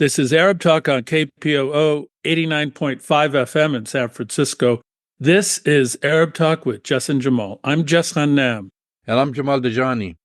This is Arab Talk on KPOO 89.5 FM in San Francisco. This is Arab Talk with Jess and Jamal. I'm Jess Hannam. And I'm Jamal Dajani.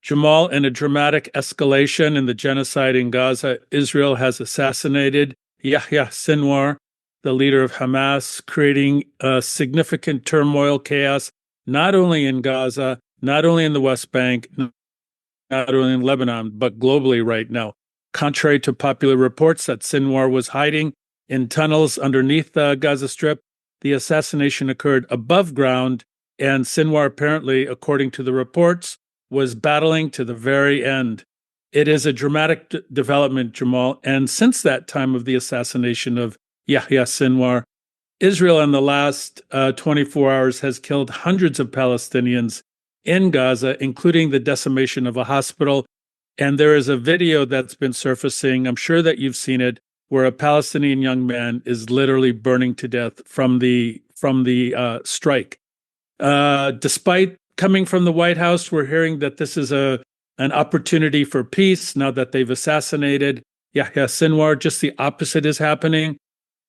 Jamal, in a dramatic escalation in the genocide in Gaza, Israel has assassinated Yahya Sinwar, the leader of Hamas, creating significant turmoil, chaos, not only in Gaza, not only in the West Bank, not only in Lebanon, but globally right now. Contrary to popular reports that Sinwar was hiding in tunnels underneath the Gaza Strip, the assassination occurred above ground, and Sinwar apparently, according to the reports, was battling to the very end. It is a dramatic development, Jamal, and since that time of the assassination of Yahya Sinwar, Israel in the last 24 hours has killed hundreds of Palestinians in Gaza, including the decimation of a hospital. And there is a video that's been surfacing, I'm sure that you've seen it, where a Palestinian young man is literally burning to death from the strike. Despite coming from the White House, we're hearing that this is an opportunity for peace now that they've assassinated Yahya Sinwar. Just the opposite is happening.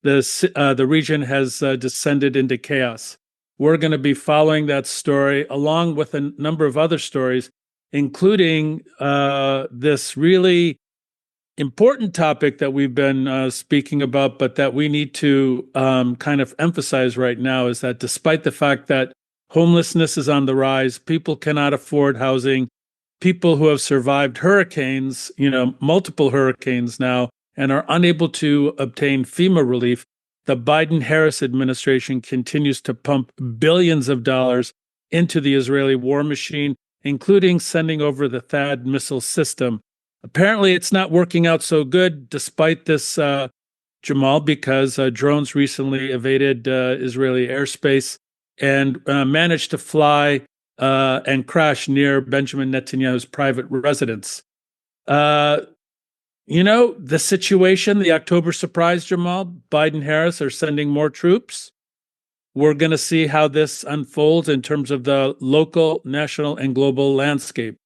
The region has descended into chaos. We're going to be following that story along with a number of other stories, including this really important topic that we've been speaking about, but that we need to kind of emphasize right now, is that despite the fact that homelessness is on the rise, people cannot afford housing, people who have survived hurricanes, multiple hurricanes now, and are unable to obtain FEMA relief, the Biden-Harris administration continues to pump billions of dollars into the Israeli war machine, including sending over the THAAD missile system. Apparently, it's not working out so good despite this, Jamal, because drones recently evaded Israeli airspace and managed to fly and crash near Benjamin Netanyahu's private residence. The situation, the October surprise, Jamal, Biden-Harris are sending more troops. We're going to see how this unfolds in terms of the local, national, and global landscape.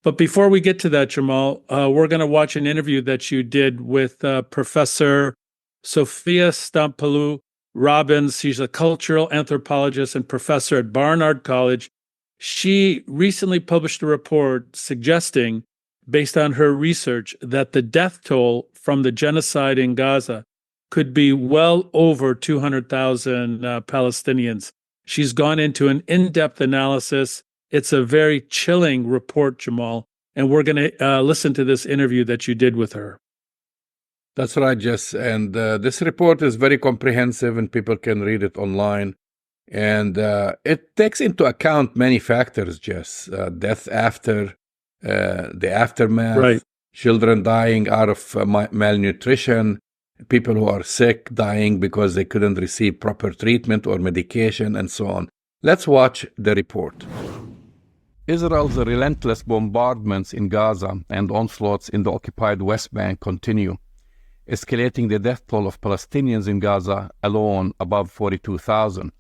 But before we get to that, Jamal, we're going to watch an interview that you did with Professor Sophia Stamatopoulou-Robbins. She's a cultural anthropologist and professor at Barnard College. She recently published a report suggesting, based on her research, that the death toll from the genocide in Gaza could be well over 200,000 Palestinians. She's gone into an in-depth analysis. It's a very chilling report, Jamal, and we're going to listen to this interview that you did with her. That's right, Jess. And this report is very comprehensive and people can read it online. And it takes into account many factors, Jess. Death after the aftermath, right. Children dying out of malnutrition, people who are sick dying because they couldn't receive proper treatment or medication, and so on. Let's watch the report. Israel's relentless bombardments in Gaza and onslaughts in the occupied West Bank continue, escalating the death toll of Palestinians in Gaza alone above 42,000.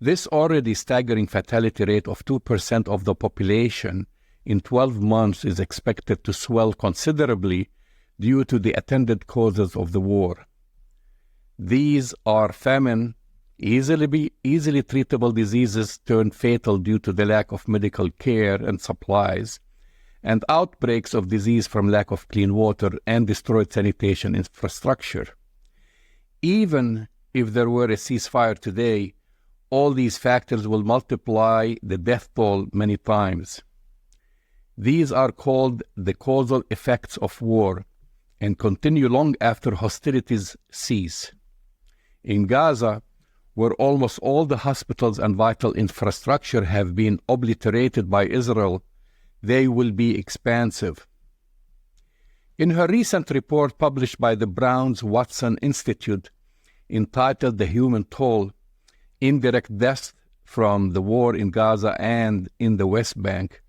This already staggering fatality rate of 2% of the population in 12 months is expected to swell considerably due to the attendant causes of the war. These are famine, easily treatable diseases turned fatal due to the lack of medical care and supplies, and outbreaks of disease from lack of clean water and destroyed sanitation infrastructure. Even if there were a ceasefire today, all these factors will multiply the death toll many times. These are called the causal effects of war and continue long after hostilities cease. In Gaza, where almost all the hospitals and vital infrastructure have been obliterated by Israel, they will be expansive. In her recent report published by the Brown-Watson Institute, entitled The Human Toll, Indirect Deaths from the War in Gaza and in the West Bank,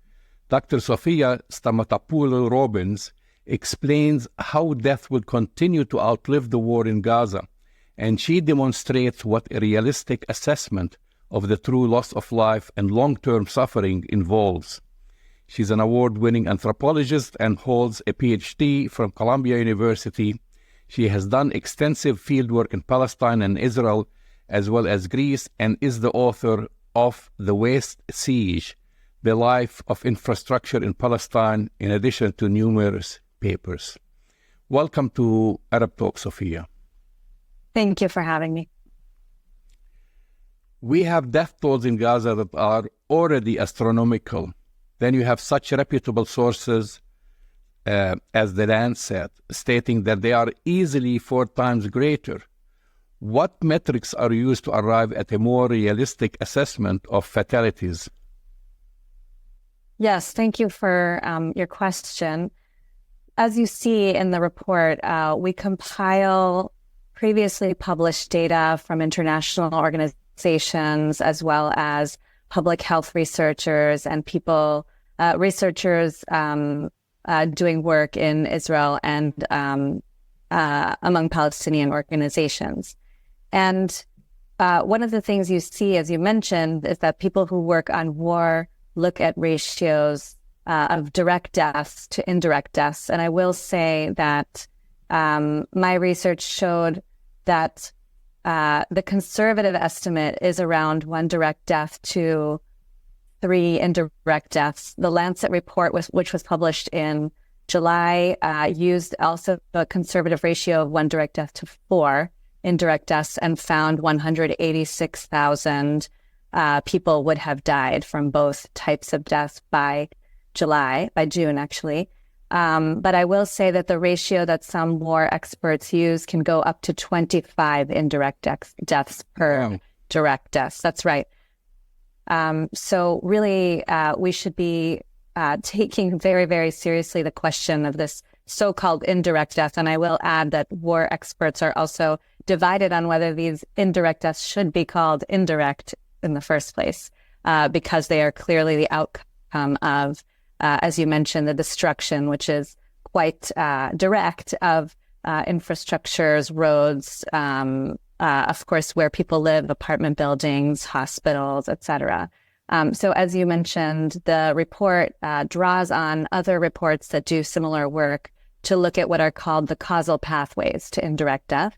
Dr. Sophia Stamatopoulou-Robbins explains how death will continue to outlive the war in Gaza, and she demonstrates what a realistic assessment of the true loss of life and long-term suffering involves. She's an award-winning anthropologist and holds a PhD from Columbia University. She has done extensive fieldwork in Palestine and Israel, as well as Greece, and is the author of The West Siege, The Life of Infrastructure in Palestine, in addition to numerous papers. Welcome to Arab Talk, Sophia. Thank you for having me. We have death tolls in Gaza that are already astronomical. Then you have such reputable sources as the Lancet stating that they are easily 4 times greater. What metrics are used to arrive at a more realistic assessment of fatalities? Yes, thank you for your question. As you see in the report, we compile previously published data from international organizations as well as public health researchers and researchers doing work in Israel and among Palestinian organizations. And one of the things you see, as you mentioned, is that people who work on war look at ratios of direct deaths to indirect deaths. And I will say that my research showed that the conservative estimate is around 1 direct death to 3 indirect deaths. The Lancet report, which was published in July, used also a conservative ratio of 1 direct death to 4 indirect deaths and found 186,000 people would have died from both types of deaths by June, actually. But I will say that the ratio that some war experts use can go up to 25 indirect deaths per direct deaths. That's right. So really, we should be taking very, very seriously the question of this so-called indirect death. And I will add that war experts are also divided on whether these indirect deaths should be called indirect in the first place, because they are clearly the outcome of, as you mentioned, the destruction, which is quite direct, of infrastructures, roads, of course, where people live, apartment buildings, hospitals, etc. So as you mentioned, the report draws on other reports that do similar work to look at what are called the causal pathways to indirect death.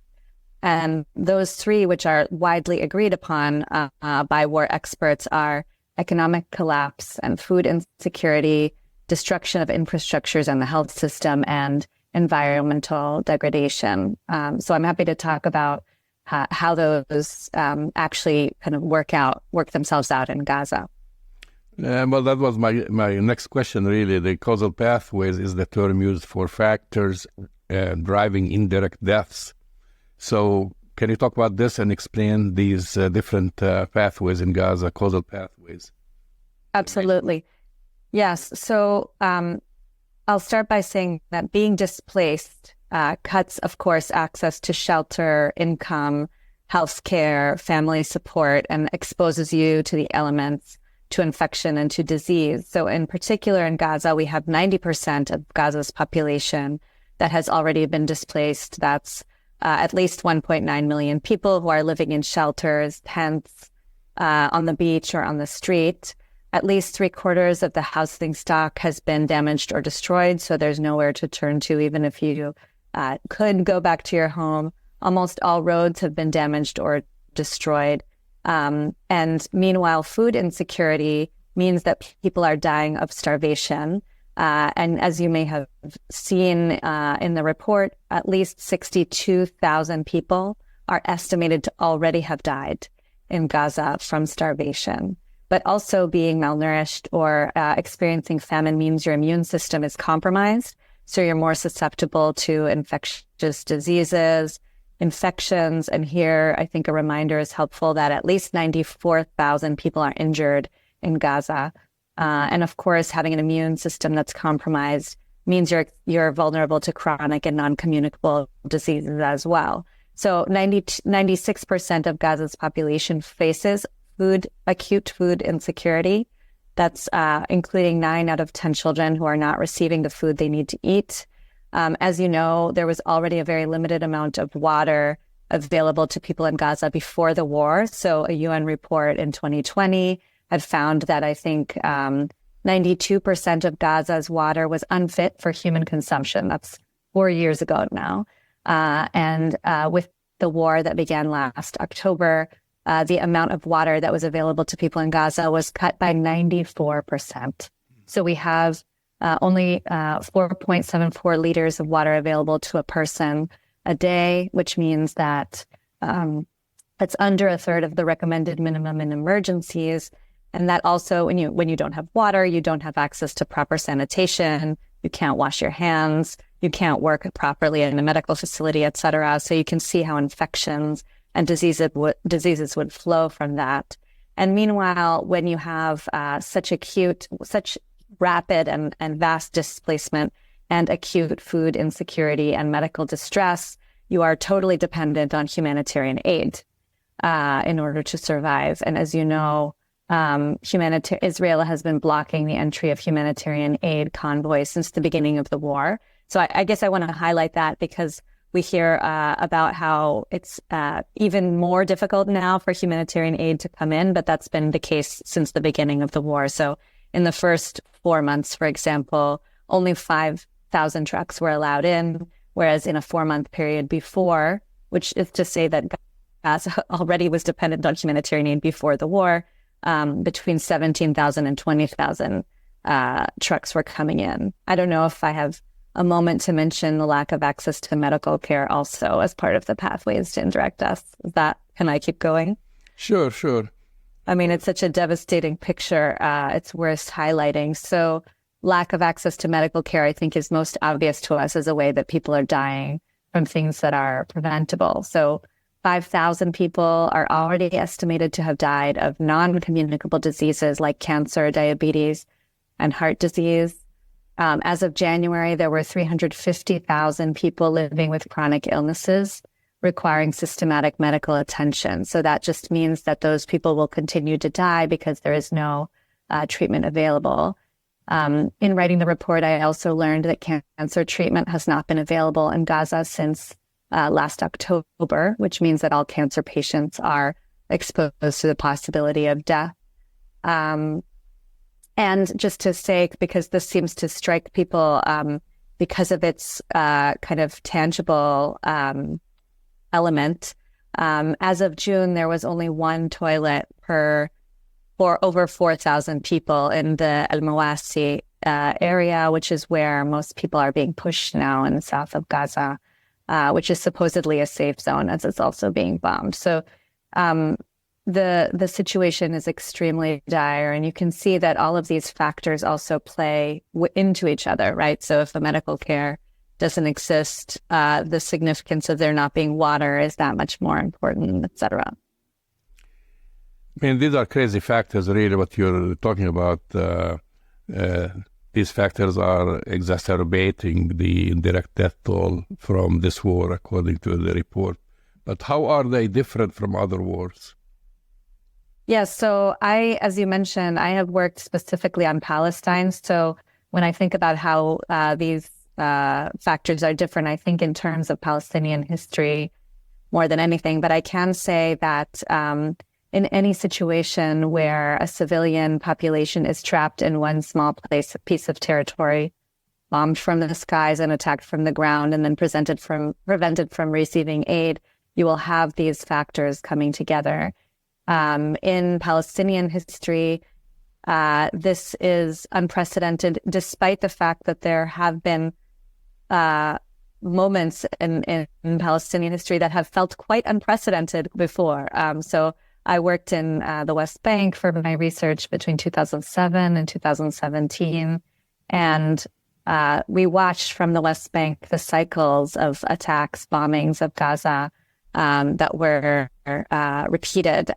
And those 3, which are widely agreed upon by war experts, are economic collapse and food insecurity, destruction of infrastructures and the health system, and environmental degradation. So I'm happy to talk about how those actually kind of work themselves out in Gaza. Well, that was my next question, really. The causal pathways is the term used for factors driving indirect deaths. So can you talk about this and explain these different pathways in Gaza, causal pathways? Absolutely. Yes. So I'll start by saying that being displaced cuts, of course, access to shelter, income, healthcare, family support, and exposes you to the elements, to infection and to disease. So in particular in Gaza, we have 90% of Gaza's population that has already been displaced. That's at least 1.9 million people who are living in shelters, tents, on the beach or on the street. At least 3/4 of the housing stock has been damaged or destroyed, so there's nowhere to turn to, even if you could go back to your home. Almost all roads have been damaged or destroyed. And meanwhile, food insecurity means that people are dying of starvation. And as you may have seen in the report, at least 62,000 people are estimated to already have died in Gaza from starvation. But also being malnourished or experiencing famine means your immune system is compromised. So you're more susceptible to infectious diseases, infections. And here, I think a reminder is helpful that at least 94,000 people are injured in Gaza. And of course, having an immune system that's compromised means you're vulnerable to chronic and non-communicable diseases as well. So 96% of Gaza's population faces acute food insecurity. That's including 9 out of 10 children who are not receiving the food they need to eat. As you know, there was already a very limited amount of water available to people in Gaza before the war. So a UN report in 2020 had found that I think 92% of Gaza's water was unfit for human consumption. That's 4 years ago now. And with the war that began last October, the amount of water that was available to people in Gaza was cut by 94%. So we have only 4.74 liters of water available to a person a day, which means that it's under a third of the recommended minimum in emergencies. And that also, when you don't have water, you don't have access to proper sanitation, you can't wash your hands, you can't work properly in a medical facility, et cetera. So you can see how infections and diseases would flow from that. And meanwhile, when you have such rapid and vast displacement and acute food insecurity and medical distress, you are totally dependent on humanitarian aid in order to survive. And as you know, Israel has been blocking the entry of humanitarian aid convoys since the beginning of the war. So I guess I want to highlight that because we hear about how it's even more difficult now for humanitarian aid to come in, but that's been the case since the beginning of the war. So in the first 4 months, for example, only 5,000 trucks were allowed in, whereas in a 4-month period before, which is to say that Gaza already was dependent on humanitarian aid before the war, between 17,000 and 20,000 trucks were coming in. I don't know if I have a moment to mention the lack of access to medical care also as part of the pathways to indirect deaths. Can I keep going? Sure. I mean, it's such a devastating picture. It's worth highlighting. So lack of access to medical care, I think, is most obvious to us as a way that people are dying from things that are preventable. So 5,000 people are already estimated to have died of non-communicable diseases like cancer, diabetes, and heart disease. As of January, there were 350,000 people living with chronic illnesses requiring systematic medical attention. So that just means that those people will continue to die because there is no treatment available. In writing the report, I also learned that cancer treatment has not been available in Gaza since last October, which means that all cancer patients are exposed to the possibility of death. And just to say, because this seems to strike people because of its kind of tangible element, as of June, there was only one toilet for over 4,000 people in the El Mawasi area, which is where most people are being pushed now in the south of Gaza, which is supposedly a safe zone as it's also being bombed. So the situation is extremely dire, and you can see that all of these factors also play into each other, right? So if the medical care doesn't exist, the significance of there not being water is that much more important, et cetera. I mean, these are crazy factors, really, what you're talking about. These factors are exacerbating the indirect death toll from this war, according to the report. But how are they different from other wars? Yes, so as you mentioned, I have worked specifically on Palestine. So when I think about how these factors are different, I think in terms of Palestinian history more than anything. But I can say that in any situation where a civilian population is trapped in one small piece of territory, bombed from the skies and attacked from the ground, and then prevented from receiving aid, you will have these factors coming together. In Palestinian history, this is unprecedented, despite the fact that there have been moments in Palestinian history that have felt quite unprecedented before. So I worked in the West Bank for my research between 2007 and 2017. And we watched from the West Bank the cycles of attacks, bombings of Gaza that were repeated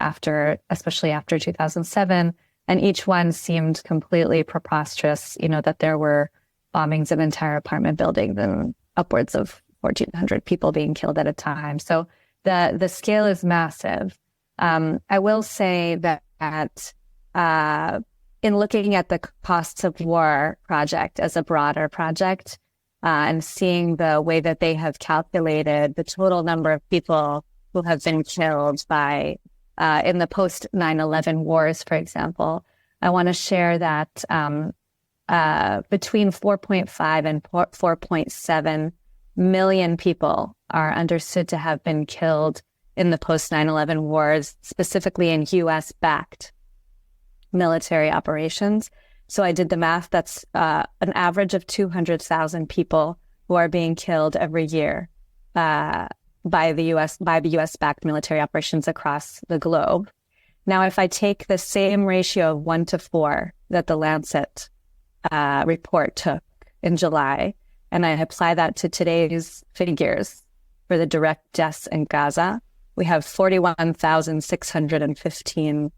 especially after 2007. And each one seemed completely preposterous, that there were bombings of entire apartment buildings and upwards of 1,400 people being killed at a time. So the scale is massive. I will say that in looking at the Costs of War project as a broader project, and seeing the way that they have calculated the total number of people who have been killed by in the post 9/11 wars, for example, I want to share that between 4.5 and 4.7 million people are understood to have been killed in the post 9/11 wars, specifically in U.S.-backed military operations. So I did the math. That's an average of 200,000 people who are being killed every year by the U.S.-backed military operations across the globe. Now, if I take the same ratio of 1 to 4 that the Lancet report took in July, and I apply that to today's figures for the direct deaths in Gaza, we have 41,615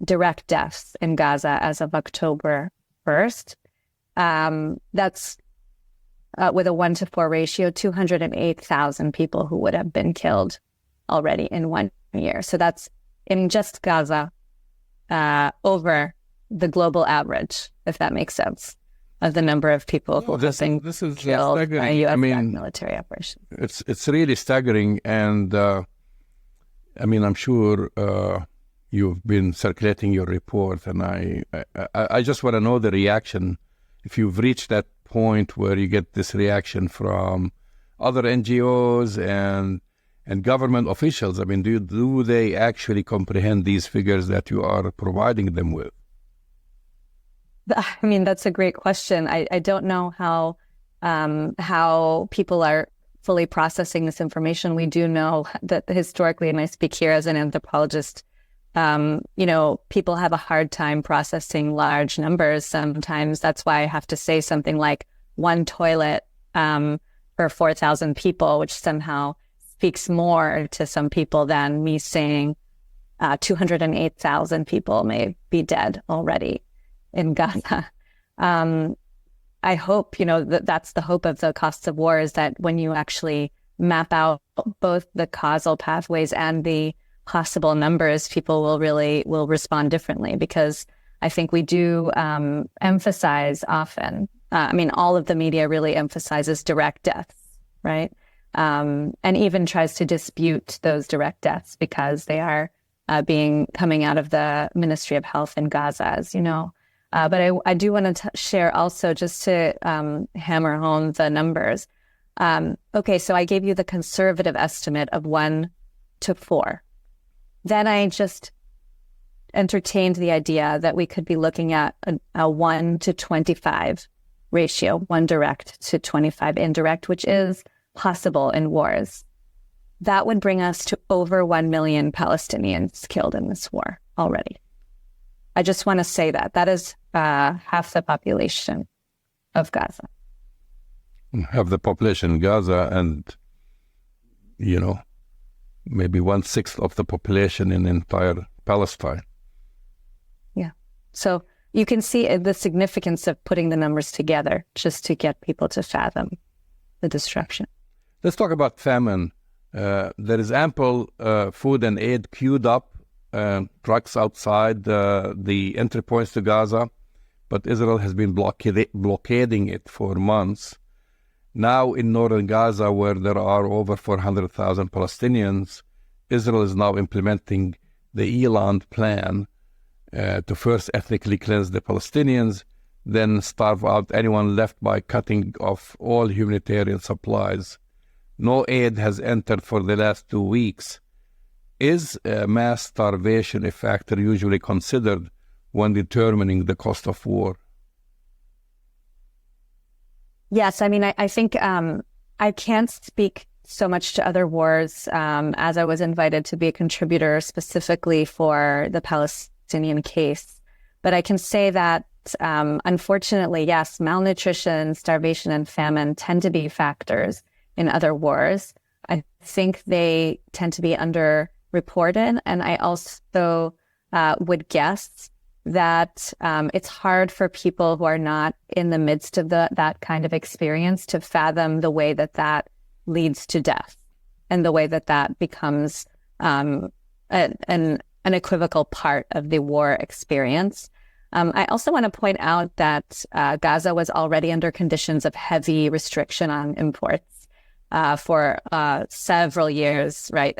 direct deaths in Gaza as of October 1st. That's with a 1 to 4 ratio, 208,000 people who would have been killed already in 1 year. So that's in just Gaza over the global average, if that makes sense, of the number of people who have been killed by U.S. military operations. It's really staggering, and I'm sure you've been circulating your report, and I just want to know the reaction. If you've reached that point where you get this reaction from other NGOs and government officials, do they actually comprehend these figures that you are providing them with? That's a great question. I don't know how people are fully processing this information. We do know that historically, and I speak here as an anthropologist, people have a hard time processing large numbers. Sometimes that's why I have to say something like one toilet for 4,000 people, which somehow speaks more to some people than me saying 208,000 people may be dead already in Gaza. I hope, that's the hope of the costs of war, is that when you actually map out both the causal pathways and the possible numbers, people will respond differently, because I think we do emphasize often, all of the media really emphasizes direct deaths, right? And even tries to dispute those direct deaths because they are coming out of the Ministry of Health in Gaza, as you know. But I do want to share also, just to hammer home the numbers. Okay, so I gave you the conservative estimate of 1 to 4. Then I just entertained the idea that we could be looking at a 1 to 25 ratio, 1 direct to 25 indirect, which is possible in wars. That would bring us to over 1 million Palestinians killed in this war already. I just want to say that is half the population of Gaza. Half the population in Gaza, and maybe 1/6 of the population in entire Palestine. Yeah. So you can see the significance of putting the numbers together just to get people to fathom the destruction. Let's talk about famine. There is ample food and aid queued up, trucks outside the entry points to Gaza, but Israel has been blockading it for months. Now in northern Gaza, where there are over 400,000 Palestinians, Israel is now implementing the Eland plan to first ethnically cleanse the Palestinians, then starve out anyone left by cutting off all humanitarian supplies. No aid has entered for the last 2 weeks. Is mass starvation a factor usually considered when determining the cost of war? Yes, I think I can't speak so much to other wars, as I was invited to be a contributor specifically for the Palestinian case. But I can say that, unfortunately, yes, malnutrition, starvation, and famine tend to be factors in other wars. I think they tend to be underreported, and I also would guess that it's hard for people who are not in the midst of that kind of experience to fathom the way that leads to death, and the way that becomes an equivocal part of the war experience. I also want to point out that Gaza was already under conditions of heavy restriction on imports for several years, right,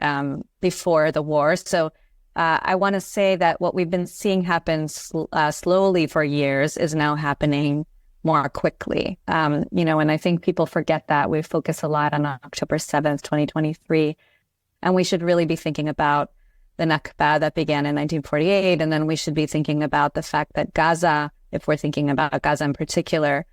before the war. So I want to say that what we've been seeing happen slowly for years is now happening more quickly. And I think people forget that. We focus a lot on October 7th, 2023, and we should really be thinking about the Nakba that began in 1948, and then we should be thinking about the fact that Gaza, if we're thinking about Gaza in particular,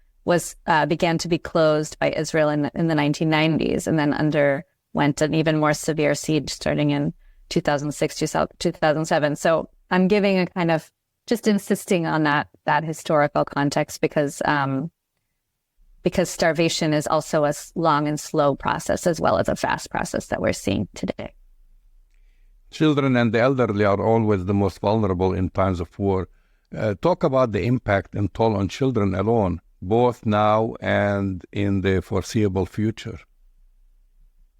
began to be closed by Israel in the 1990s, and then underwent an even more severe siege starting in 2006, 2007. So I'm giving a kind of just insisting on that historical context because starvation is also a long and slow process as well as a fast process that we're seeing today. Children and the elderly are always the most vulnerable in times of war. Talk about the impact and toll on children alone, both now and in the foreseeable future.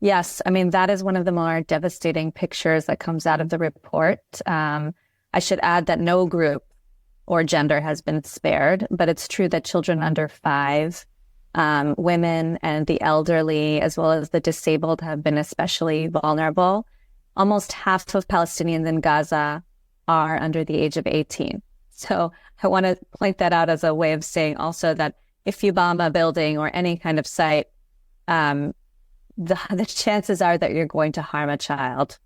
Yes, I mean, that is one of the more devastating pictures that comes out of the report. I should add that no group or gender has been spared, but it's true that children under 5, women and the elderly, as well as the disabled, have been especially vulnerable. Almost half of Palestinians in Gaza are under the age of 18. So I want to point that out as a way of saying also that if you bomb a building or any kind of site, the chances are that you're going to harm a child.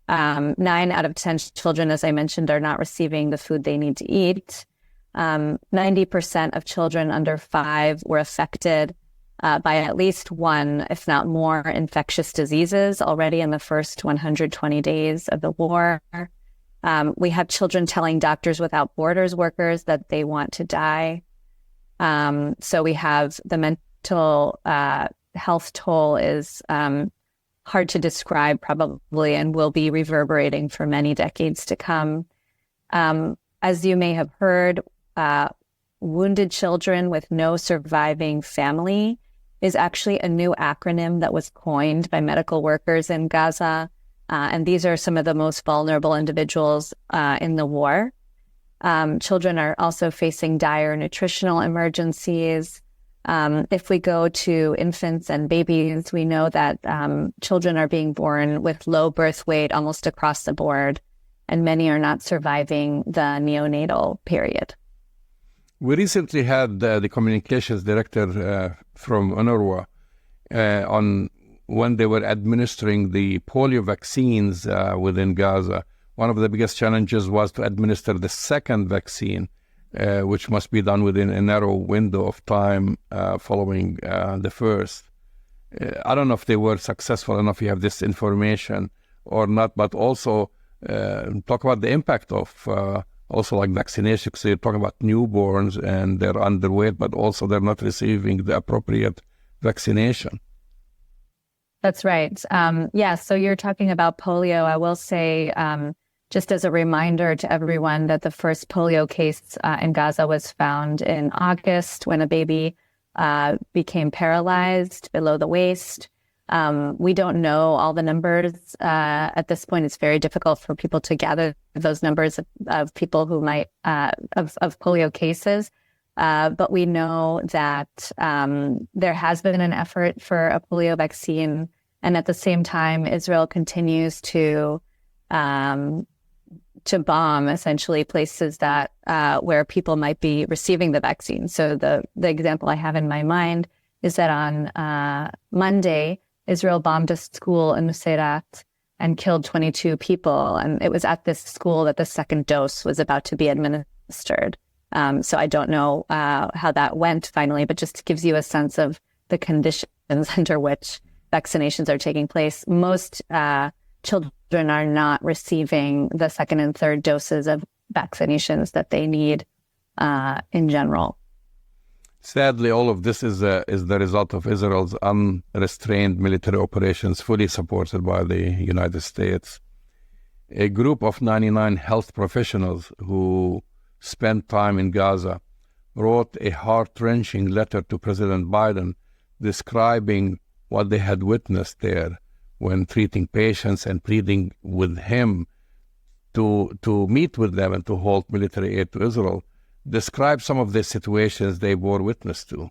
9 out of 10 children, as I mentioned, are not receiving the food they need to eat. 90% of children under 5 were affected by at least one, if not more, infectious diseases already in the first 120 days of the war. We have children telling Doctors Without Borders workers that they want to die. So we have the mental health toll is hard to describe probably and will be reverberating for many decades to come. As you may have heard, wounded children with no surviving family is actually a new acronym that was coined by medical workers in Gaza. And these are some of the most vulnerable individuals in the war. Children are also facing dire nutritional emergencies. If we go to infants and babies, we know that children are being born with low birth weight almost across the board, and many are not surviving the neonatal period. We recently had the communications director from UNRWA on when they were administering the polio vaccines within Gaza. One of the biggest challenges was to administer the second vaccine, which must be done within a narrow window of time following the first. I don't know if they were successful enough, you have this information or not, but also talk about the impact of also like vaccination. So you're talking about newborns and they're underweight, but also they're not receiving the appropriate vaccination. That's right. So you're talking about polio. I will say, just as a reminder to everyone, that the first polio case in Gaza was found in August when a baby became paralyzed below the waist. We don't know all the numbers. At this point, it's very difficult for people to gather those numbers of people who might, of polio cases. But we know that there has been an effort for a polio vaccine. And at the same time, Israel continues to bomb essentially places that where people might be receiving the vaccine. So the example I have in my mind is that on Monday, Israel bombed a school in Nuseirat and killed 22 people. And it was at this school that the second dose was about to be administered. So I don't know how that went finally, but just gives you a sense of the conditions under which vaccinations are taking place. Most children are not receiving the second and third doses of vaccinations that they need in general. Sadly, all of this is the result of Israel's unrestrained military operations, fully supported by the United States. A group of 99 health professionals who spent time in Gaza wrote a heart-wrenching letter to President Biden describing what they had witnessed there when treating patients and pleading with him to meet with them and to halt military aid to Israel. Describe some of the situations they bore witness to.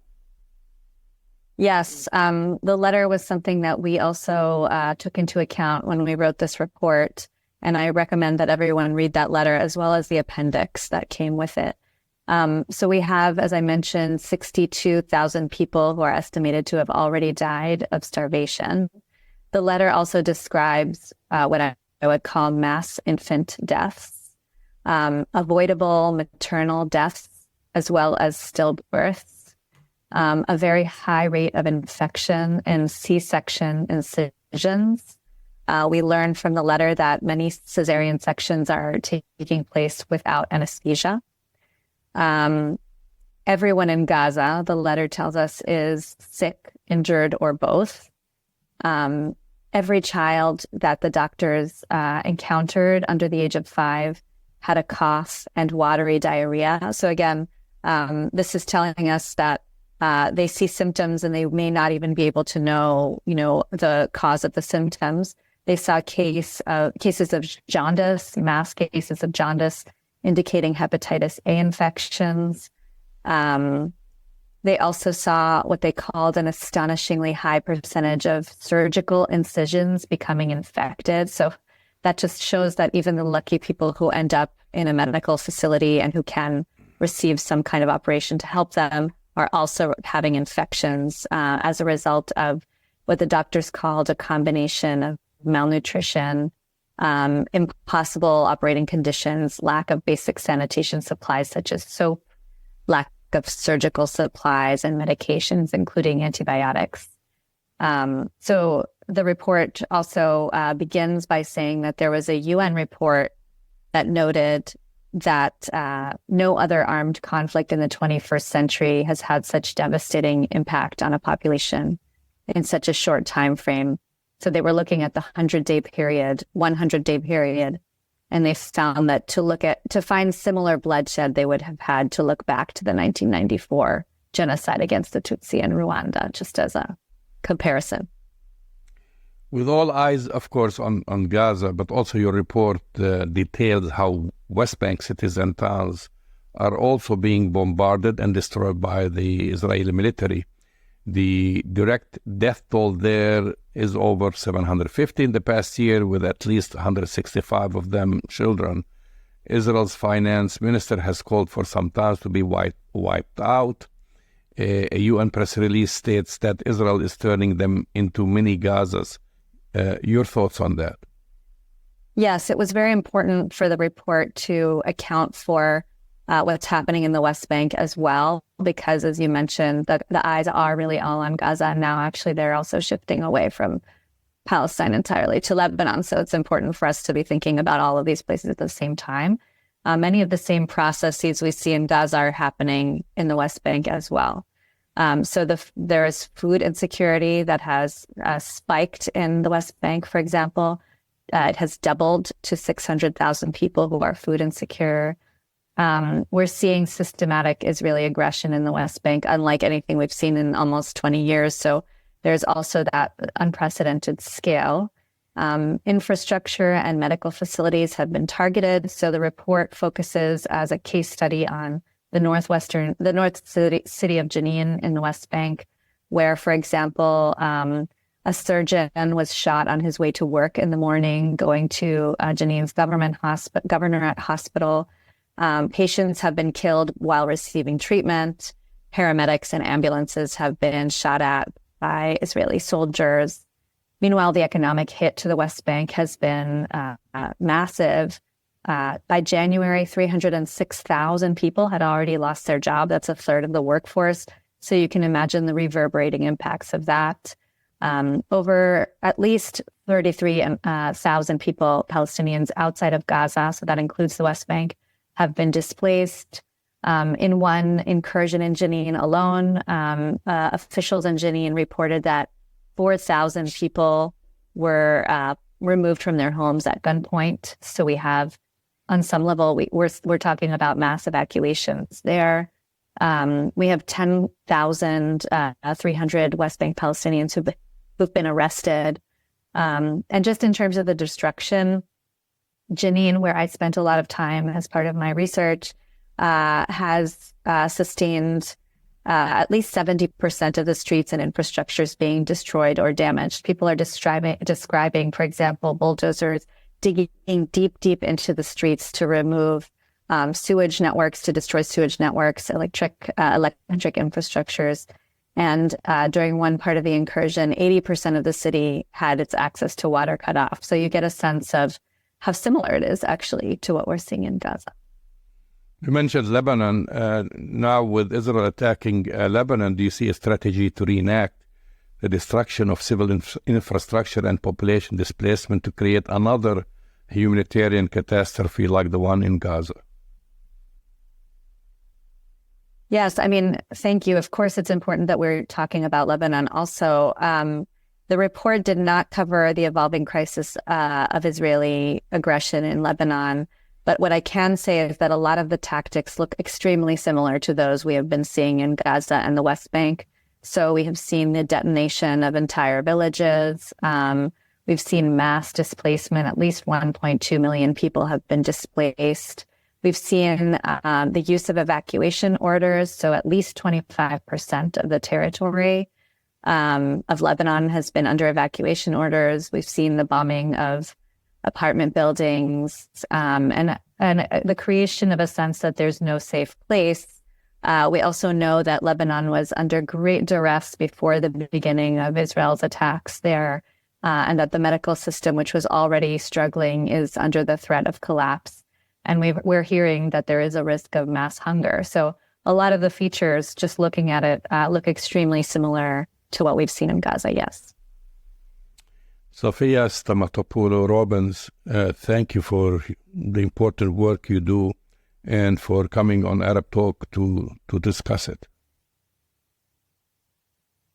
Yes, the letter was something that we also took into account when we wrote this report. And I recommend that everyone read that letter as well as the appendix that came with it. So we have, as I mentioned, 62,000 people who are estimated to have already died of starvation. The letter also describes what I would call mass infant deaths, avoidable maternal deaths, as well as stillbirths, a very high rate of infection and C-section incisions. We learned from the letter that many cesarean sections are taking place without anesthesia. Everyone in Gaza, the letter tells us, is sick, injured, or both. Every child that the doctors encountered under the age of 5 had a cough and watery diarrhea. So again, this is telling us that they see symptoms and they may not even be able to know, the cause of the symptoms. They saw cases of jaundice, mass cases of jaundice, indicating hepatitis A infections. They also saw what they called an astonishingly high percentage of surgical incisions becoming infected. So that just shows that even the lucky people who end up in a medical facility and who can receive some kind of operation to help them are also having infections as a result of what the doctors called a combination of malnutrition, impossible operating conditions, lack of basic sanitation supplies such as soap, lack of surgical supplies and medications, including antibiotics. So the report also begins by saying that there was a UN report that noted that no other armed conflict in the 21st century has had such devastating impact on a population in such a short time frame. So they were looking at the 100-day period, and they found that to find similar bloodshed, they would have had to look back to the 1994 genocide against the Tutsi in Rwanda, just as a comparison. With all eyes, of course, on Gaza, but also your report details how West Bank cities and towns are also being bombarded and destroyed by the Israeli military. The direct death toll there is over 750 in the past year, with at least 165 of them children. Israel's finance minister has called for some towns to be wiped out. A UN press release states that Israel is turning them into mini Gazas. Your thoughts on that? Yes, it was very important for the report to account for what's happening in the West Bank as well, because as you mentioned, the eyes are really all on Gaza. And now actually they're also shifting away from Palestine entirely to Lebanon. So it's important for us to be thinking about all of these places at the same time. Many of the same processes we see in Gaza are happening in the West Bank as well. So there is food insecurity that has spiked in the West Bank, for example. It has doubled to 600,000 people who are food insecure. We're seeing systematic Israeli aggression in the West Bank, unlike anything we've seen in almost 20 years. So there's also that unprecedented scale. Infrastructure and medical facilities have been targeted. So the report focuses as a case study on the north city of Jenin in the West Bank, where, for example, a surgeon was shot on his way to work in the morning, going to Jenin's governorate hospital. Patients have been killed while receiving treatment. Paramedics and ambulances have been shot at by Israeli soldiers. Meanwhile, the economic hit to the West Bank has been massive. By January, 306,000 people had already lost their job. That's a third of the workforce. So you can imagine the reverberating impacts of that. Over at least 33,000 people, Palestinians outside of Gaza, so that includes the West Bank, have been displaced. In one incursion in Jenin alone, officials in Jenin reported that 4,000 people were removed from their homes at gunpoint. So we have, on some level, we're talking about mass evacuations there. We have 10,300 West Bank Palestinians who've been arrested. And just in terms of the destruction, Jenin, where I spent a lot of time as part of my research, has sustained at least 70% of the streets and infrastructures being destroyed or damaged. People are describing, for example, bulldozers digging deep into the streets to remove sewage networks, to destroy sewage networks, electric infrastructures. And during one part of the incursion, 80% of the city had its access to water cut off. So you get a sense of how similar it is actually to what we're seeing in Gaza. You mentioned Lebanon. Now with Israel attacking Lebanon, do you see a strategy to reenact the destruction of civil infrastructure and population displacement to create another humanitarian catastrophe like the one in Gaza? Yes, I mean, thank you. Of course, it's important that we're talking about Lebanon. Also, the report did not cover the evolving crisis of Israeli aggression in Lebanon. But what I can say is that a lot of the tactics look extremely similar to those we have been seeing in Gaza and the West Bank. So we have seen the detonation of entire villages. We've seen mass displacement. At least 1.2 million people have been displaced. We've seen the use of evacuation orders. So at least 25% of the territory of Lebanon has been under evacuation orders. We've seen the bombing of apartment buildings and the creation of a sense that there's no safe place. We also know that Lebanon was under great duress before the beginning of Israel's attacks there, and that the medical system, which was already struggling, is under the threat of collapse. And we're hearing that there is a risk of mass hunger. So a lot of the features, just looking at it, look extremely similar to what we've seen in Gaza, yes. Sophia Stamatopoulou-Robbins, thank you for the important work you do and for coming on Arab Talk to discuss it.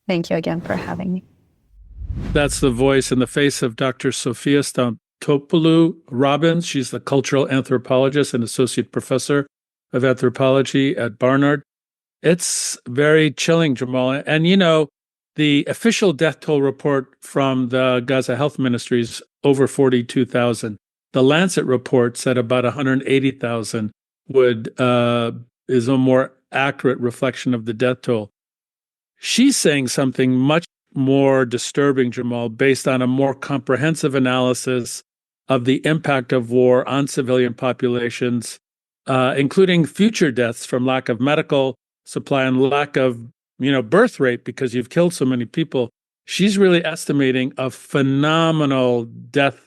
Thank you again for having me. That's the voice and the face of Dr. Sophia Stamatopoulou-Robbins. She's the cultural anthropologist and Associate Professor of Anthropology at Barnard. It's very chilling, Jamal. And, you know, the official death toll report from the Gaza Health Ministry is over 42,000. The Lancet report said about 180,000 is a more accurate reflection of the death toll. She's saying something much more disturbing, Jamal, based on a more comprehensive analysis of the impact of war on civilian populations, including future deaths from lack of medical supply and lack of, birth rate because you've killed so many people. She's really estimating a phenomenal death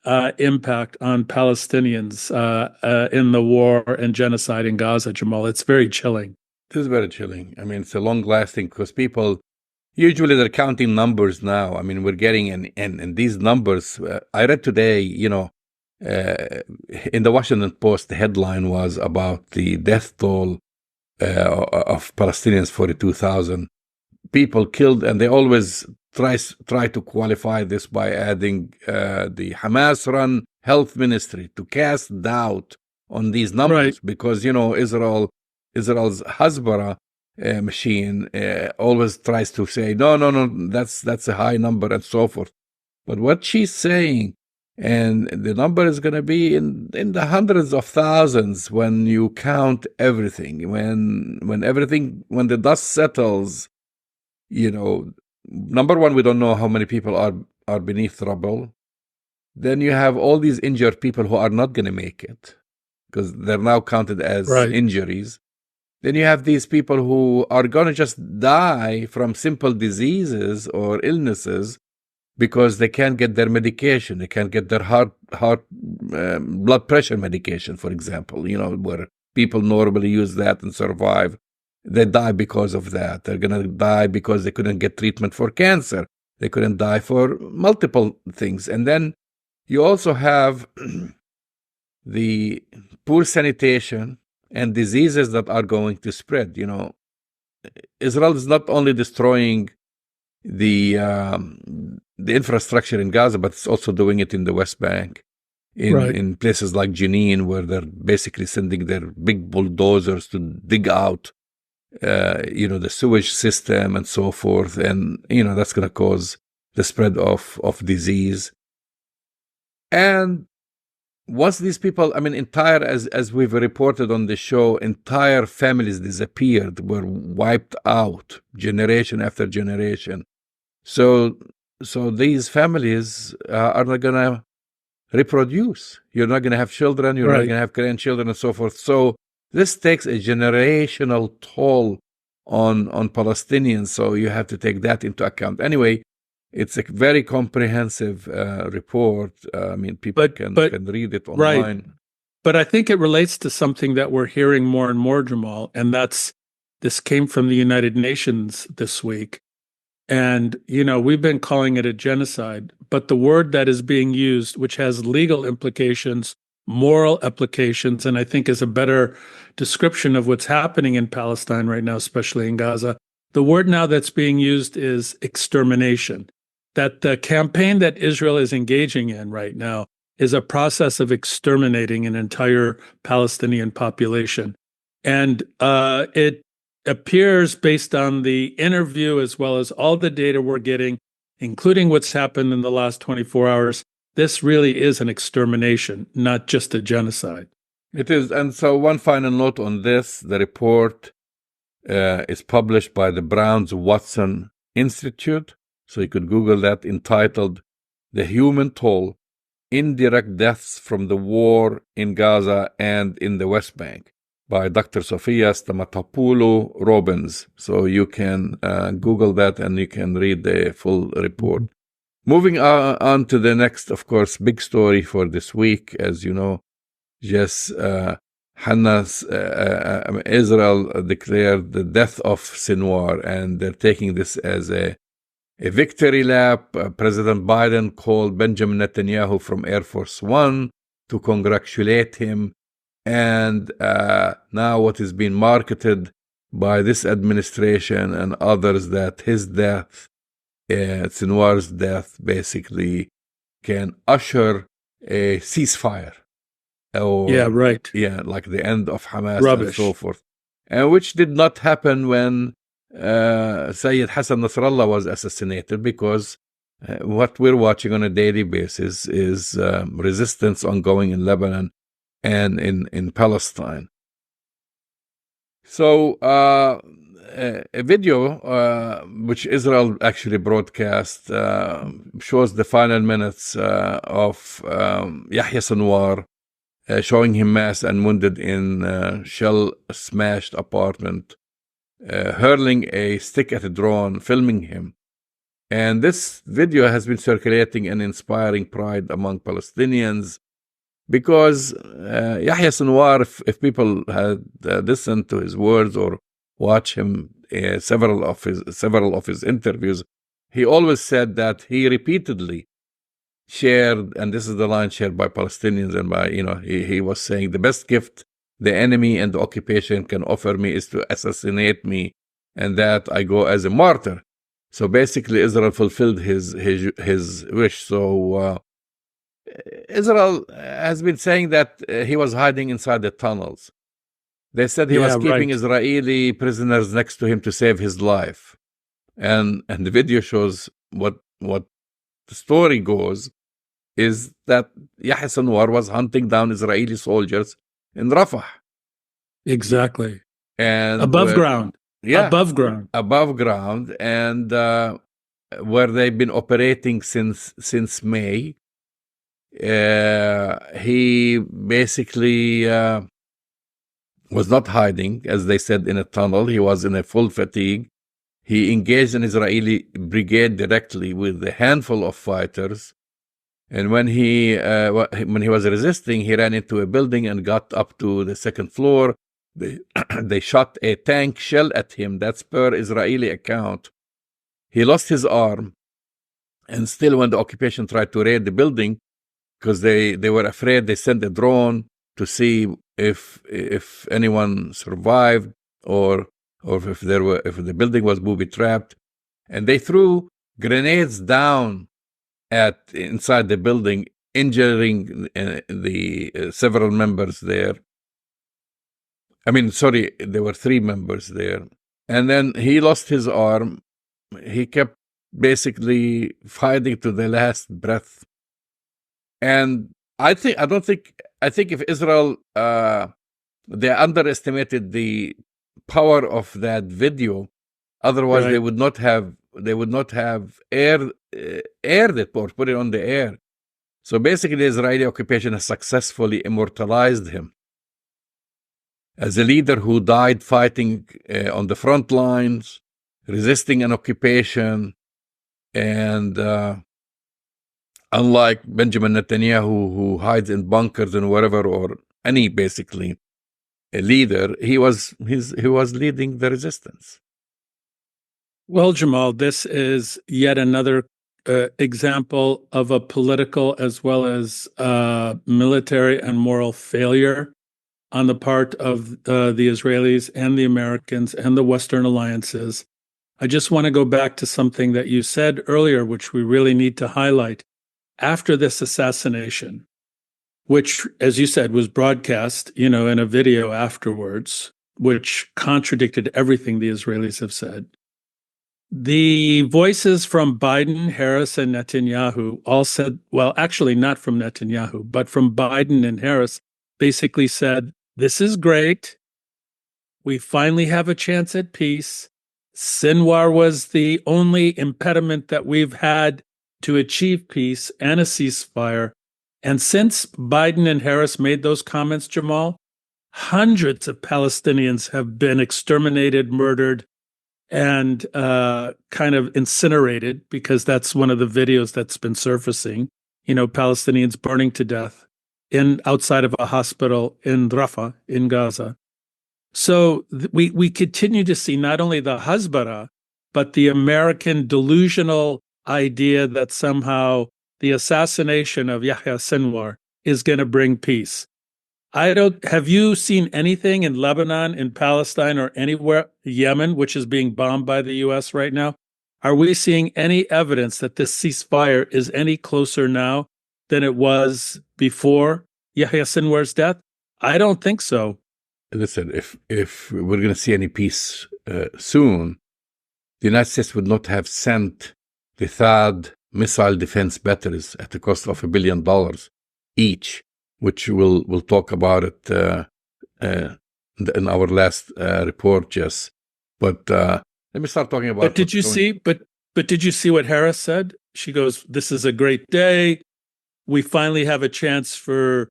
impact on Palestinians in the war and genocide in Gaza, Jamal. It's very chilling. It is very chilling. I mean, it's a long-lasting, because people, usually they're counting numbers now. I mean, we're getting, and these numbers, I read today, in the Washington Post, the headline was about the death toll of Palestinians, 42,000 people killed, and they always try to qualify this by adding the Hamas-run health ministry to cast doubt on these numbers, right? Because Israel's Hasbara machine always tries to say no, that's a high number and so forth. But what she's saying, and the number is going to be in the hundreds of thousands when you count everything, when the dust settles. Number one, we don't know how many people are beneath rubble. Then you have all these injured people who are not going to make it because they're now counted as injuries. Then you have these people who are going to just die from simple diseases or illnesses because they can't get their medication. They can't get their heart blood pressure medication, for example, where people normally use that and survive. They die because of that. They're going to die because they couldn't get treatment for cancer. They couldn't die for multiple things. And then you also have the poor sanitation and diseases that are going to spread. Israel is not only destroying the infrastructure in Gaza, but it's also doing it in the West Bank, in places like Jenin, where they're basically sending their big bulldozers to dig out the sewage system and so forth. And, that's going to cause the spread of disease. And once these people, as we've reported on the show, entire families disappeared, were wiped out, generation after generation. So these families are not going to reproduce. You're not going to have children. You're not Right. going to have grandchildren and so forth. So this takes a generational toll on Palestinians. So you have to take that into account. Anyway, it's a very comprehensive report. I mean, people can read it online. Right. But I think it relates to something that we're hearing more and more, Jamal, and this came from the United Nations this week. And, we've been calling it a genocide, but the word that is being used, which has legal implications, moral applications, and I think is a better description of what's happening in Palestine right now, especially in Gaza, the word now that's being used is extermination. That the campaign that Israel is engaging in right now is a process of exterminating an entire Palestinian population. And it appears, based on the interview as well as all the data we're getting, including what's happened in the last 24 hours, this really is an extermination, not just a genocide. It is. And so one final note on this, the report is published by the Browns-Watson Institute. So you could Google that, entitled The Human Toll, Indirect Deaths from the War in Gaza and in the West Bank, by Dr. Sophia Stamatopoulou-Robbins. So you can Google that and you can read the full report. Moving on to the next, of course, big story for this week. As you know, Israel declared the death of Sinwar, and they're taking this as a victory lap. President Biden called Benjamin Netanyahu from Air Force One to congratulate him. And now what is being marketed by this administration and others, that his death, Sinwar's death, basically can usher a ceasefire. Or, like the end of Hamas and so forth. And which did not happen when Sayyid Hassan Nasrallah was assassinated, because what we're watching on a daily basis is resistance ongoing in Lebanon and in Palestine. So a video which Israel actually broadcast shows the final minutes of Yahya Sinwar, showing him mass and wounded in shell-smashed apartment, hurling a stick at a drone, filming him. And this video has been circulating and inspiring pride among Palestinians, because Yahya Sinwar, if people had listened to his words or watch him several of his interviews, he always said that he repeatedly shared, and this is the line shared by Palestinians and by, he was saying, the best gift the enemy and the occupation can offer me is to assassinate me, and that I go as a martyr. So basically Israel fulfilled his wish. So Israel has been saying that he was hiding inside the tunnels. They said he was keeping Israeli prisoners next to him to save his life. And the video shows what the story goes is that Yahya Sinwar was hunting down Israeli soldiers in Rafah. Exactly. And above ground. Above ground. And where they've been operating since May. He basically was not hiding, as they said, in a tunnel. He was in a full fatigue. He engaged an Israeli brigade directly with a handful of fighters. And when he was resisting, he ran into a building and got up to the second floor. They shot a tank shell at him. That's per Israeli account. He lost his arm. And still, when the occupation tried to raid the building, because they were afraid, they sent a drone to see if anyone survived or if the building was booby trapped, and they threw grenades down inside the building, injuring the several members there. There were 3 members there, and then he lost his arm. He kept basically fighting to the last breath. And I think if Israel, they underestimated the power of that video. Otherwise, they would not have aired it or put it on the air. So basically, the Israeli occupation has successfully immortalized him as a leader who died fighting on the front lines, resisting an occupation, and unlike Benjamin Netanyahu, who hides in bunkers and wherever, or any basically a leader, he was leading the resistance. Well, Jamal, this is yet another example of a political as well as military and moral failure on the part of the Israelis and the Americans and the Western alliances. I just want to go back to something that you said earlier, which we really need to highlight. After this assassination, which, as you said, was broadcast, in a video afterwards, which contradicted everything the Israelis have said, the voices from Biden, Harris, and Netanyahu all said, well, actually not from Netanyahu, but from Biden and Harris, basically said, this is great. We finally have a chance at peace. Sinwar was the only impediment that we've had to achieve peace and a ceasefire. And since Biden and Harris made those comments, Jamal, hundreds of Palestinians have been exterminated, murdered, and kind of incinerated, because that's one of the videos that's been surfacing, Palestinians burning to death outside of a hospital in Rafah, in Gaza. So we continue to see not only the Hasbara, but the American delusional idea that somehow the assassination of Yahya Sinwar is going to bring peace. Have you seen anything in Lebanon, in Palestine, or anywhere, Yemen, which is being bombed by the U.S. right now? Are we seeing any evidence that this ceasefire is any closer now than it was before Yahya Sinwar's death? I don't think so. Listen, if we're going to see any peace soon, the United States would not have sent the THAAD missile defense batteries at the cost of $1 billion each, which we'll talk about it in our last report, Jess. But let me start talking about. But did you see? But did you see what Harris said? She goes, "This is a great day. We finally have a chance for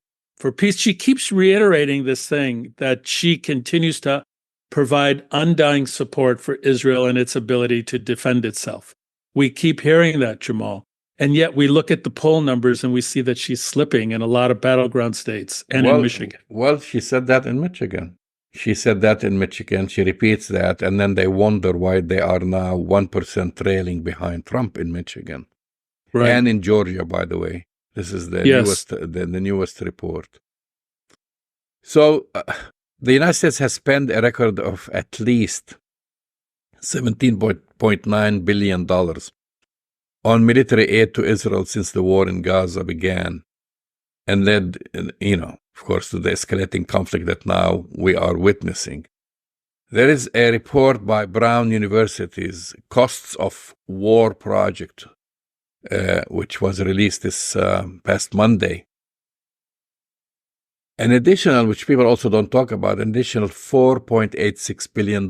peace." She keeps reiterating this thing that she continues to provide undying support for Israel and its ability to defend itself. We keep hearing that, Jamal. And yet we look at the poll numbers and we see that she's slipping in a lot of battleground states and in Michigan. Well, she said that in Michigan. She repeats that, and then they wonder why they are now 1% trailing behind Trump in Michigan. Right. And in Georgia, by the way. This is the newest report. So the United States has spent a record of at least $17.9 billion on military aid to Israel since the war in Gaza began, and led, of course, to the escalating conflict that now we are witnessing. There is a report by Brown University's Costs of War project, which was released this past Monday. An additional, which people also don't talk about, an additional $4.86 billion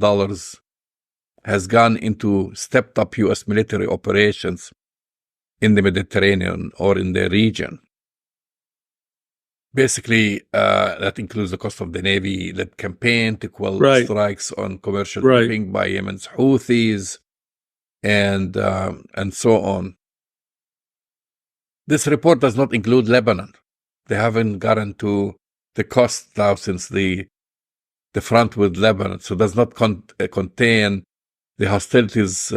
has gone into stepped up U.S. military operations in the Mediterranean or in the region. Basically, that includes the cost of the Navy-led campaign to quell strikes on commercial shipping by Yemen's Houthis, and so on. This report does not include Lebanon. They haven't gotten to the cost now since the front with Lebanon, so does not contain the hostilities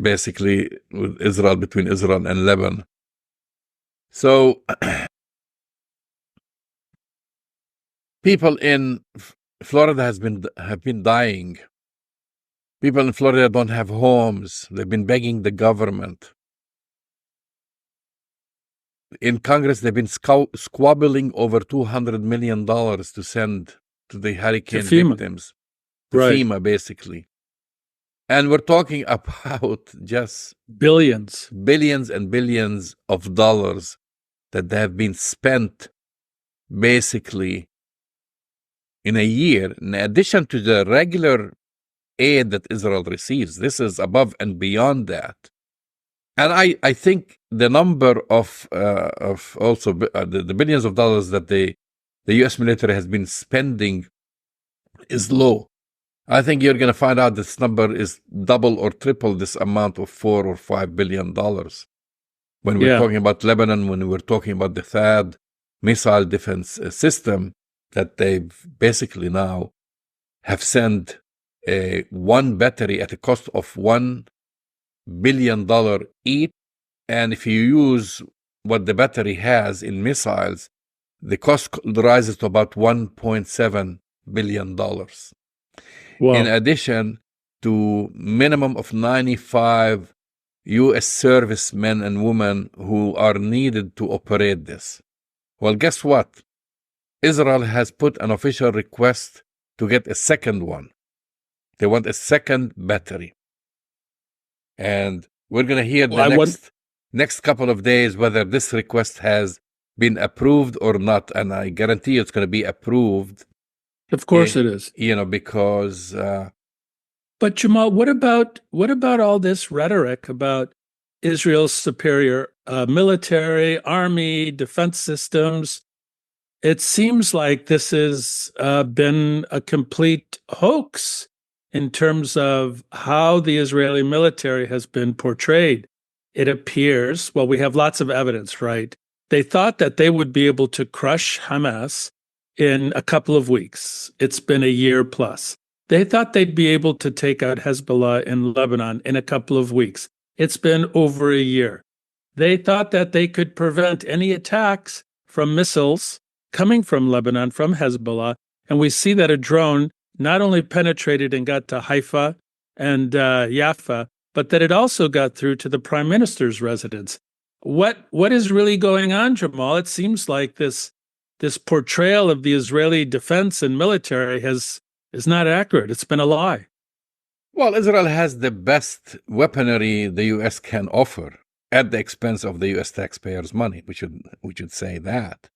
basically with Israel, between Israel and Lebanon. So people in Florida have been dying. People in Florida don't have homes. They've been begging the government. In Congress, they've been squabbling over $200 million to send to the hurricane victims, to FEMA, basically. And we're talking about just billions and billions of dollars that have been spent basically in a year, in addition to the regular aid that Israel receives. This is above and beyond that. And I think the number of also the billions of dollars that the U.S. military has been spending is low. I think you're going to find out this number is double or triple this amount of $4 or $5 billion. When we're talking about Lebanon, when we're talking about the THAAD missile defense system that they've basically now have sent one battery at a cost of $1 billion each. And if you use what the battery has in missiles, the cost rises to about $1.7 billion. Wow. In addition to minimum of 95 U.S. servicemen and women who are needed to operate this. Well, guess what? Israel has put an official request to get a second one. They want a second battery. And we're going to hear next couple of days whether this request has been approved or not. And I guarantee you it's going to be approved. Of course it is. Because... But Jamal, what about all this rhetoric about Israel's superior military, army, defense systems? It seems like this has been a complete hoax in terms of how the Israeli military has been portrayed. It appears, well, we have lots of evidence, right? They thought that they would be able to crush Hamas in a couple of weeks. It's been a year plus. They thought they'd be able to take out Hezbollah in Lebanon in a couple of weeks. It's been over a year. They thought that they could prevent any attacks from missiles coming from Lebanon, from Hezbollah. And we see that a drone not only penetrated and got to Haifa and Jaffa, but that it also got through to the prime minister's residence. What is really going on, Jamal? It seems like this portrayal of the Israeli defense and military is not accurate. It's been a lie. Well, Israel has the best weaponry the U.S. can offer at the expense of the U.S. taxpayers' money. We should say that.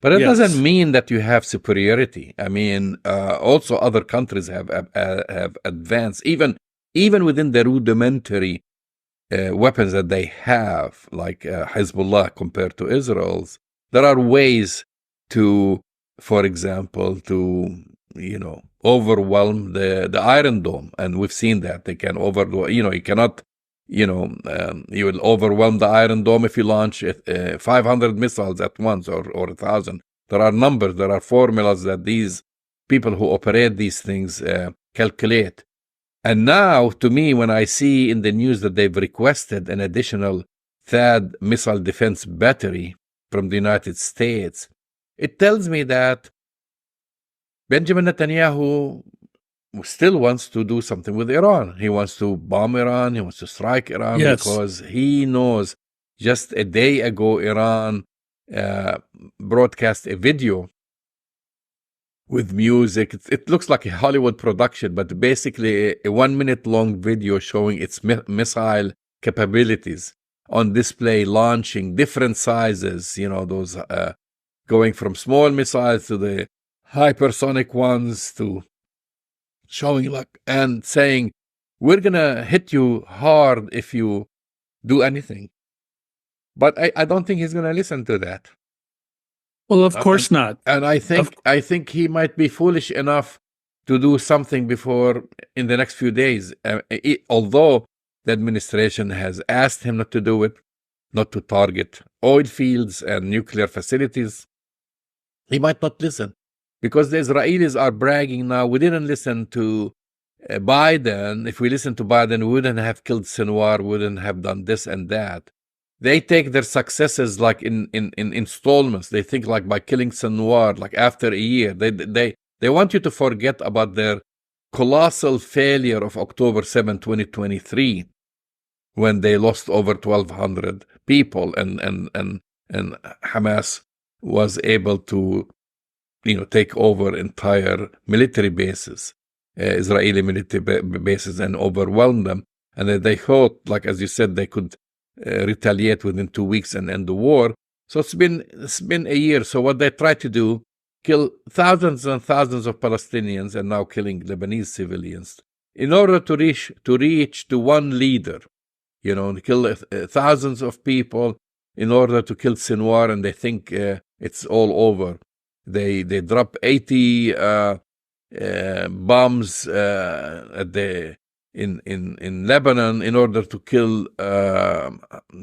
But it doesn't mean that you have superiority. I mean, also other countries have advanced, even within the rudimentary weapons that they have, like Hezbollah compared to Israel's. There are ways to, for example, overwhelm the Iron Dome, and we've seen that they can you cannot, you will overwhelm the Iron Dome if you launch 500 missiles at once or 1,000. There are numbers, there are formulas that these people who operate these things calculate. And now, to me, when I see in the news that they've requested an additional THAAD missile defense battery from the United States, it tells me that Benjamin Netanyahu still wants to do something with Iran. He wants to bomb Iran. He wants to strike Iran because he knows just a day ago Iran broadcast a video with music. It looks like a Hollywood production, but basically a 1 minute long video showing its missile capabilities on display, launching different sizes, those going from small missiles to the hypersonic ones, to showing and saying, we're going to hit you hard if you do anything. But I don't think he's going to listen to that. Well, of course not. And I think he might be foolish enough to do something before in the next few days. Although the administration has asked him not to do it, not to target oil fields and nuclear facilities, he might not listen. Because the Israelis are bragging now, we didn't listen to Biden. If we listened to Biden, we wouldn't have killed Sinwar, wouldn't have done this and that. They take their successes like in installments. They think like by killing Sinwar, like after a year. They want you to forget about their colossal failure of October 7, 2023, when they lost over 1,200 people and Hamas was able to take over entire military bases, Israeli military bases, and overwhelm them. And they thought, like as you said, they could retaliate within 2 weeks and end the war. So it's been a year. So what they tried to do, kill thousands and thousands of Palestinians and now killing Lebanese civilians in order to reach to one leader. They kill thousands of people in order to kill Sinwar, and they think it's all over. They drop 80 bombs in Lebanon in order to kill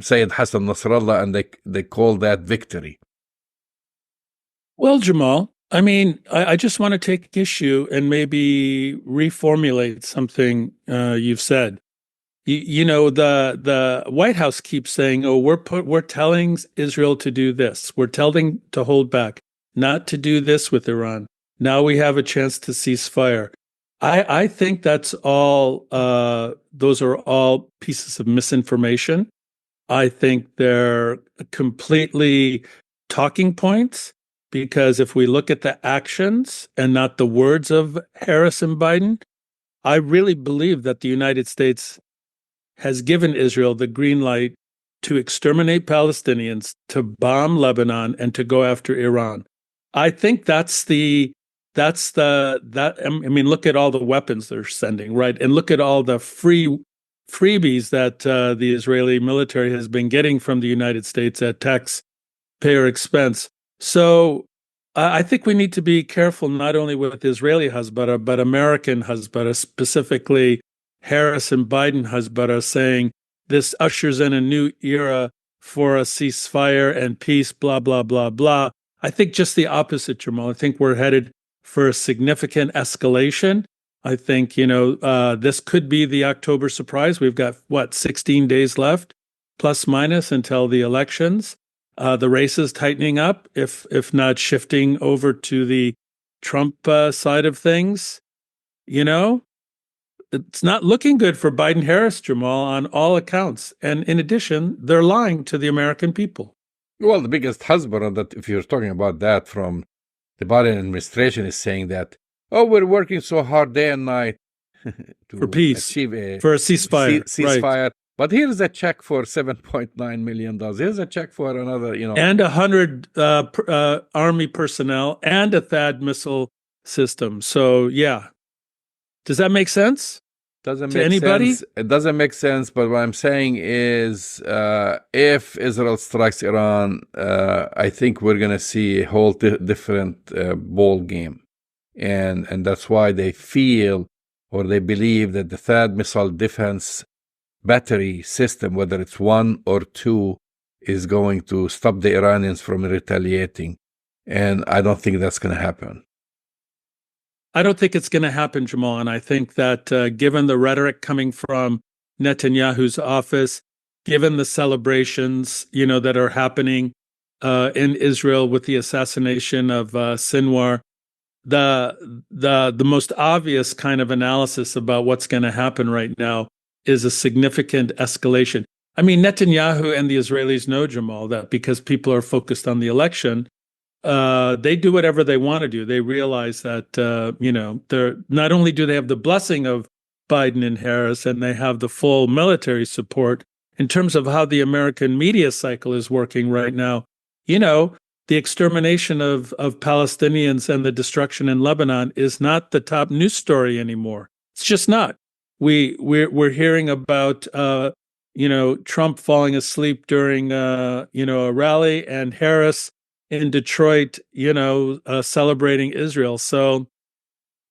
Sayyid Hassan Nasrallah, and they call that victory. Well, Jamal, I mean, I just want to take issue and maybe reformulate something you've said. The White House keeps saying, "Oh, we're telling Israel to do this. We're telling to hold back, not to do this with Iran. Now we have a chance to cease fire." I think that's all. Those are all pieces of misinformation. I think they're completely talking points, because if we look at the actions and not the words of Harris and Biden, I really believe that the United States has given Israel the green light to exterminate Palestinians, to bomb Lebanon, and to go after Iran. I think I mean, look at all the weapons they're sending, right? And look at all the freebies that the Israeli military has been getting from the United States at taxpayer expense. So I think we need to be careful not only with Israeli Hezbollah, but American Hezbollah, specifically Harris and Biden Hezbollah, saying this ushers in a new era for a ceasefire and peace, blah, blah, blah, blah. I think just the opposite, Jamal. I think we're headed for a significant escalation. I think, this could be the October surprise. We've got, 16 days left, plus minus, until the elections. The race is tightening up, if not shifting over to the Trump side of things. It's not looking good for Biden-Harris, Jamal, on all accounts. And in addition, they're lying to the American people. Well, the biggest husband, that if you're talking about that from the Biden administration, is saying that, we're working so hard day and night to for peace, achieve for a ceasefire. Right. But here's a check for $7.9 million. Here's a check for another, And 100 Army personnel and a THAAD missile system. So, yeah. Does that make sense? Doesn't to make anybody? Sense. It doesn't make sense, but what I'm saying is if Israel strikes Iran, I think we're going to see a whole different ball game. And that's why they feel, or they believe, that the THAAD missile defense battery system, whether it's one or two, is going to stop the Iranians from retaliating. And I don't think that's going to happen. I don't think it's going to happen, Jamal. And I think that given the rhetoric coming from Netanyahu's office, given the celebrations, that are happening in Israel with the assassination of Sinwar, the most obvious kind of analysis about what's going to happen right now is a significant escalation. I mean, Netanyahu and the Israelis know, Jamal, that because people are focused on the election, they do whatever they want to do. They realize that, they're not only do they have the blessing of Biden and Harris, and they have the full military support in terms of how the American media cycle is working right now. The extermination of Palestinians and the destruction in Lebanon is not the top news story anymore. It's just not. We're hearing about Trump falling asleep during a rally, and Harris in Detroit, celebrating Israel. So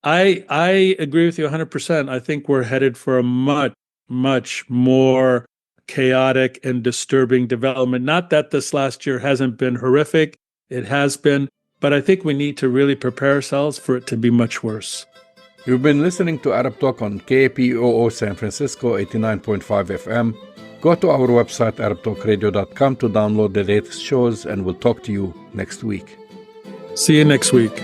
I agree with you 100%. I think we're headed for a much, much more chaotic and disturbing development. Not that this last year hasn't been horrific. It has been. But I think we need to really prepare ourselves for it to be much worse. You've been listening to Arab Talk on KPOO San Francisco 89.5 FM. Go to our website, arabtalkradio.com, to download the latest shows, and we'll talk to you next week. See you next week.